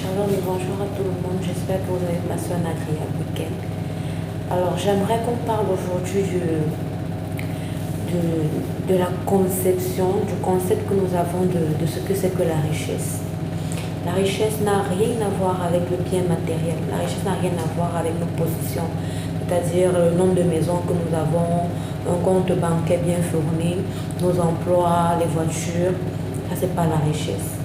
Shalom et bonjour à tout le monde, j'espère que vous avez passé un agréable week-end. Alors j'aimerais qu'on parle aujourd'hui de la conception, du concept que nous avons de ce que c'est que la richesse. La richesse n'a rien à voir avec le bien matériel, la richesse n'a rien à voir avec nos positions, c'est-à-dire le nombre de maisons que nous avons, un compte bancaire bien fourni, nos emplois, les voitures, ça c'est pas la richesse.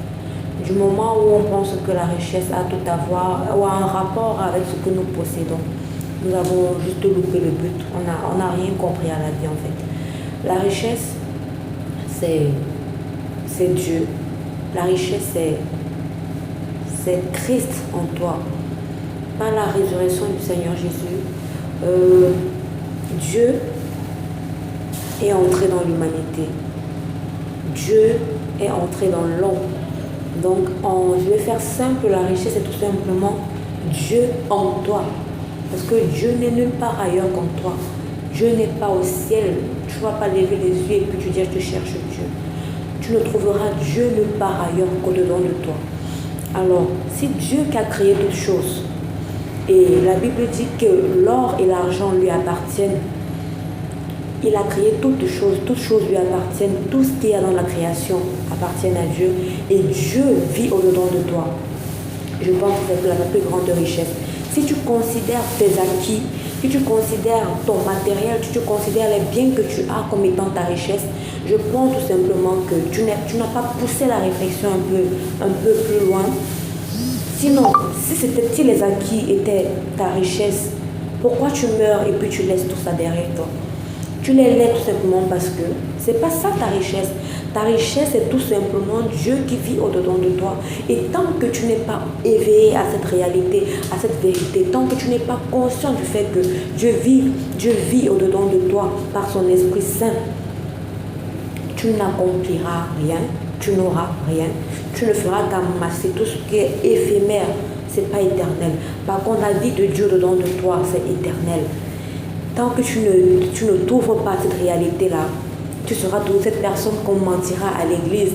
Du moment où on pense que la richesse a tout à voir ou a un rapport avec ce que nous possédons, nous avons juste loupé le but. On n'a rien compris à la vie en fait. La richesse, c'est Dieu. La richesse, c'est Christ en toi. Par la résurrection du Seigneur Jésus, Dieu est entré dans l'humanité. Dieu est entré dans l'homme. Donc, je vais faire simple, la richesse c'est tout simplement Dieu en toi. Parce que Dieu n'est nulle part ailleurs qu'en toi. Dieu n'est pas au ciel. Tu ne vas pas lever les yeux et puis tu dis je te cherche Dieu. Tu ne trouveras Dieu nulle part ailleurs qu'au-dedans de toi. Alors, si Dieu qui a créé toutes choses, et la Bible dit que l'or et l'argent lui appartiennent, il a créé toutes choses lui appartiennent, tout ce qu'il y a dans la création appartient à Dieu et Dieu vit au-dedans de toi. Je pense que c'est la plus grande richesse. Si tu considères tes acquis, si tu considères ton matériel, si tu considères les biens que tu as comme étant ta richesse, je pense tout simplement que tu n'as pas poussé la réflexion un peu plus loin. Sinon, si les acquis étaient ta richesse, pourquoi tu meurs et puis tu laisses tout ça derrière toi? Tu les laisses tout simplement parce que c'est pas ça ta richesse. Ta richesse, c'est tout simplement Dieu qui vit au-dedans de toi. Et tant que tu n'es pas éveillé à cette réalité, à cette vérité, tant que tu n'es pas conscient du fait que Dieu vit au-dedans de toi par son Esprit Saint, tu n'accompliras rien, tu n'auras rien, tu ne feras qu'amasser tout ce qui est éphémère, c'est pas éternel. Par contre, la vie de Dieu dedans de toi, c'est éternel. Tant que tu ne t'ouvres pas à cette réalité-là, tu seras toujours cette personne qu'on mentira à l'église,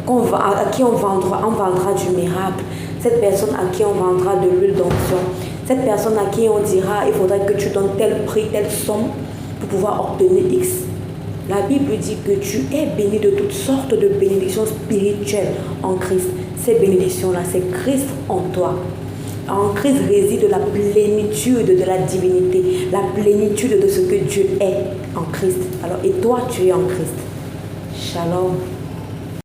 à qui on vendra du miracle, cette personne à qui on vendra de l'huile d'onction, cette personne à qui on dira il faudrait que tu donnes tel prix, telle somme pour pouvoir obtenir X. La Bible dit que tu es béni de toutes sortes de bénédictions spirituelles en Christ. Ces bénédictions-là, c'est Christ en toi. En Christ réside la plénitude de la divinité, la plénitude de ce que Dieu est en Christ. Alors, et toi, tu es en Christ. Shalom.